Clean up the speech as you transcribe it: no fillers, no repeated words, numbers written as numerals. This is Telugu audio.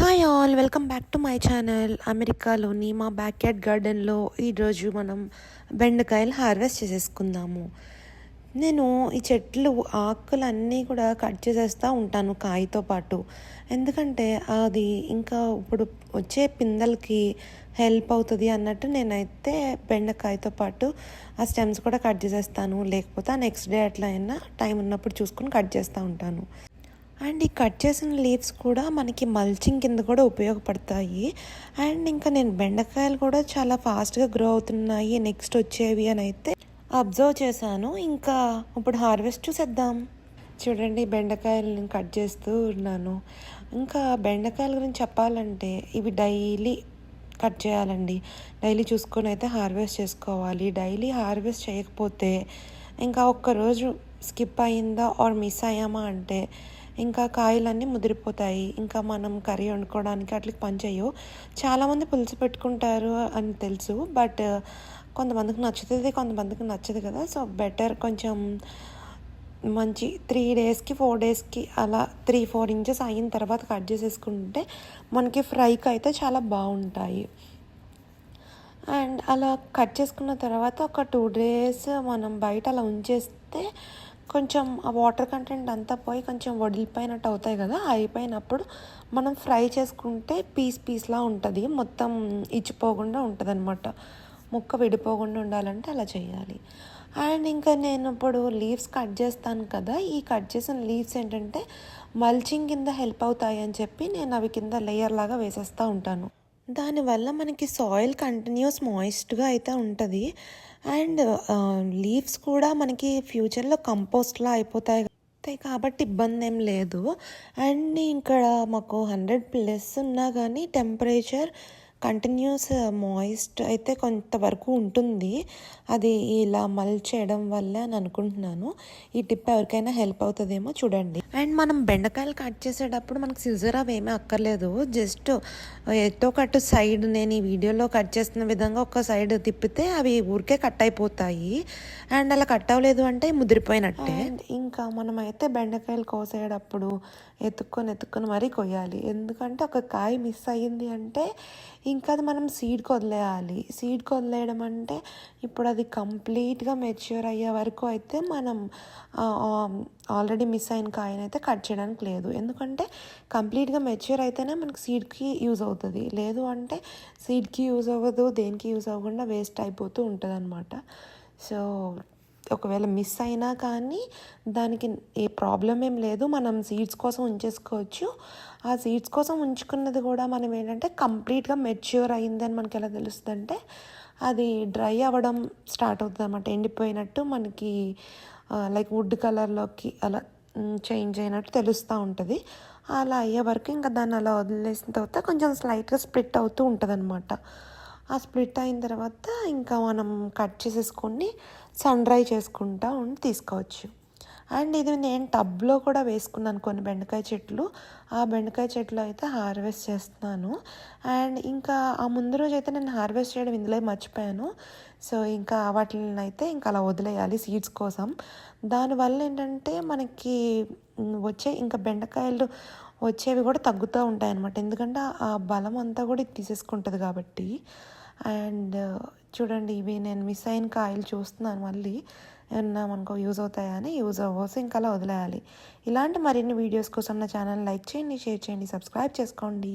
Hi all, welcome back to my channel. అమెరికాలోని మా బ్యాక్ యార్డ్ గార్డెన్లో ఈరోజు మనం బెండకాయలు హార్వెస్ట్ చేసేసుకుందాము. నేను ఈ చెట్లు ఆకులన్నీ కూడా కట్ చేసేస్తూ ఉంటాను కాయతో పాటు, ఎందుకంటే అది ఇంకా ఇప్పుడు వచ్చే పిందెలకి హెల్ప్ అవుతుంది అన్నట్టు నేనైతే బెండకాయతో పాటు ఆ స్టెమ్స్ కూడా కట్ చేసేస్తాను. లేకపోతే నెక్స్ట్ డే అట్లా అయినా టైం ఉన్నప్పుడు చూసుకొని కట్ చేస్తూ ఉంటాను. అండ్ ఈ కట్ చేసిన లీవ్స్ కూడా మనకి మల్చింగ్ కింద కూడా ఉపయోగపడతాయి. అండ్ ఇంకా నేను బెండకాయలు కూడా చాలా ఫాస్ట్గా గ్రో అవుతున్నాయి నెక్స్ట్ వచ్చేవి అని అయితే అబ్జర్వ్ చేశాను. ఇంకా ఇప్పుడు హార్వెస్ట్ చూసేద్దాం. చూడండి, బెండకాయలు నేను కట్ చేస్తూ ఉన్నాను. ఇంకా బెండకాయల గురించి చెప్పాలంటే ఇవి డైలీ కట్ చేయాలండి. డైలీ చూసుకొని అయితే హార్వెస్ట్ చేసుకోవాలి. డైలీ హార్వెస్ట్ చేయకపోతే ఇంకా ఒక్కరోజు స్కిప్ అయిందా ఆర్ మిస్ అయ్యామా అంటే ఇంకా కాయలన్నీ ముదిరిపోతాయి. ఇంకా మనం కర్రీ వండుకోవడానికి అట్లకి పనిచేయవు. చాలామంది పులుసు పెట్టుకుంటారు అని తెలుసు, బట్ కొంతమందికి నచ్చుతుంది, కొంతమందికి నచ్చదు కదా. సో బెటర్ కొంచెం మంచి 3 డేస్కి 4 డేస్కి అలా 3-4 ఇంచెస్ అయిన తర్వాత కట్ చేసేసుకుంటే మనకి ఫ్రైకి అయితే చాలా బాగుంటాయి. అండ్ అలా కట్ చేసుకున్న తర్వాత ఒక 2 డేస్ మనం బయట అలా ఉంచేస్తే కొంచెం ఆ వాటర్ కంటెంట్ అంతా పోయి కొంచెం వడిలిపోయినట్టు అవుతాయి కదా. అయిపోయినప్పుడు మనం ఫ్రై చేసుకుంటే పీస్లా ఉంటుంది, మొత్తం ఇచ్చిపోకుండా ఉంటుంది అనమాట. ముక్క విడిపోకుండా ఉండాలంటే అలా చేయాలి. అండ్ ఇంకా నేను ఇప్పుడు లీవ్స్ కట్ చేస్తాను కదా, ఈ కట్ చేసిన లీవ్స్ ఏంటంటే మల్చింగ్ కింద హెల్ప్ అవుతాయి అని చెప్పి నేను అవి కింద లేయర్ లాగా వేసేస్తూ ఉంటాను. దానివల్ల మనకి సాయిల్ కంటిన్యూస్ మాయిస్ట్గా అయితే ఉంటుంది. అండ్ లీవ్స్ కూడా మనకి ఫ్యూచర్లో కంపోస్ట్లా అయిపోతాయి కాబట్టి ఇబ్బంది ఏం లేదు. అండ్ ఇక్కడ మాకు 100+ ఉన్నా కానీ టెంపరేచర్ కంటిన్యూస్ మాయిస్ట్ అయితే కొంతవరకు ఉంటుంది. అది ఇలా మల్చ్ చేయడం వల్ల అని అనుకుంటున్నాను. ఈ టిప్ ఎవరికైనా హెల్ప్ అవుతుందేమో చూడండి. అండ్ మనం బెండకాయలు కట్ చేసేటప్పుడు మనకు సిజర్ అవి ఏమీ అక్కర్లేదు. జస్ట్ ఎటో కట్ సైడ్ నేను ఈ వీడియోలో కట్ చేస్తున్న విధంగా ఒక సైడ్ తిప్పితే అవి ఊరికే కట్ అయిపోతాయి. అండ్ అలా కట్ అవ్వలేదు అంటే ముదిరిపోయినట్టే. ఇంకా మనమైతే బెండకాయలు కోసేటప్పుడు ఎత్తుక్కొని మరీ కొయ్యాలి. ఎందుకంటే ఒక కాయ మిస్ అయ్యింది అంటే ఇంకా అది మనం సీడ్కి వదిలేయాలి. సీడ్కి వదిలేయడం అంటే ఇప్పుడు అది కంప్లీట్గా మెచ్యూర్ అయ్యే వరకు అయితే మనం ఆల్రెడీ మిస్ అయిన కాయని అయితే కట్ చేయడానికి లేదు. ఎందుకంటే కంప్లీట్గా మెచ్యూర్ అయితేనే మనకి సీడ్కి యూజ్ అవుతుంది. లేదు అంటే సీడ్కి యూజ్ అవ్వదు, దేనికి యూజ్ అవ్వకుండా వేస్ట్ అయిపోతూ ఉంటుంది అనమాట. సో ఒకవేళ మిస్ అయినా కానీ దానికి ఏ ప్రాబ్లం ఏం లేదు, మనం సీడ్స్ కోసం ఉంచేసుకోవచ్చు. ఆ సీడ్స్ కోసం ఉంచుకున్నది కూడా మనం ఏంటంటే కంప్లీట్గా మెచ్యూర్ అయిందని మనకి ఎలా తెలుస్తుంది అంటే అది డ్రై అవ్వడం స్టార్ట్ అవుతుంది అన్నమాట. ఎండిపోయినట్టు మనకి లైక్ వుడ్ కలర్లోకి అలా చేంజ్ అయినట్టు తెలుస్తూ ఉంటుంది. అలా అయ్యే వరకు ఇంకా దాన్ని అలా వదిలేసిన తర్వాత కొంచెం స్లైట్గా స్ప్లిట్ అవుతూ ఉంటుంది అనమాట. ఆ స్ప్లిట్ అయిన తర్వాత ఇంకా మనం కట్ చేసేసుకొని సన్ డ్రై చేసుకుంటా ఉండి తీసుకోవచ్చు. అండ్ ఇది నేను టబ్లో కూడా వేసుకున్నాను కొన్ని బెండకాయ చెట్లు. ఆ బెండకాయ చెట్లు అయితే హార్వెస్ట్ చేస్తున్నాను. అండ్ ఇంకా ఆ ముందు రోజు అయితే నేను హార్వెస్ట్ చేయడం ఇందులో మర్చిపోయాను. సో ఇంకా వాటిని అయితే ఇంకా అలా వదిలేయాలి సీడ్స్ కోసం. దానివల్ల ఏంటంటే మనకి వచ్చే ఇంకా బెండకాయలు వచ్చేవి కూడా తగ్గుతూ ఉంటాయి అన్నమాట. ఎందుకంటే ఆ బలం అంతా కూడా ఇది తీసేసుకుంటుంది కాబట్టి. అండ్ చూడండి, ఇవి నేను మిస్ అయిన కాయలు చూస్తున్నాను. మళ్ళీ ఏమన్నా మనకు యూజ్ అవుతాయని యూజ్ అవ్వచ్చు, ఇంకా అలా వదిలేయాలి. ఇలాంటి మరిన్ని వీడియోస్ కోసం నా ఛానల్ లైక్ చేయండి, షేర్ చేయండి, సబ్స్క్రైబ్ చేసుకోండి.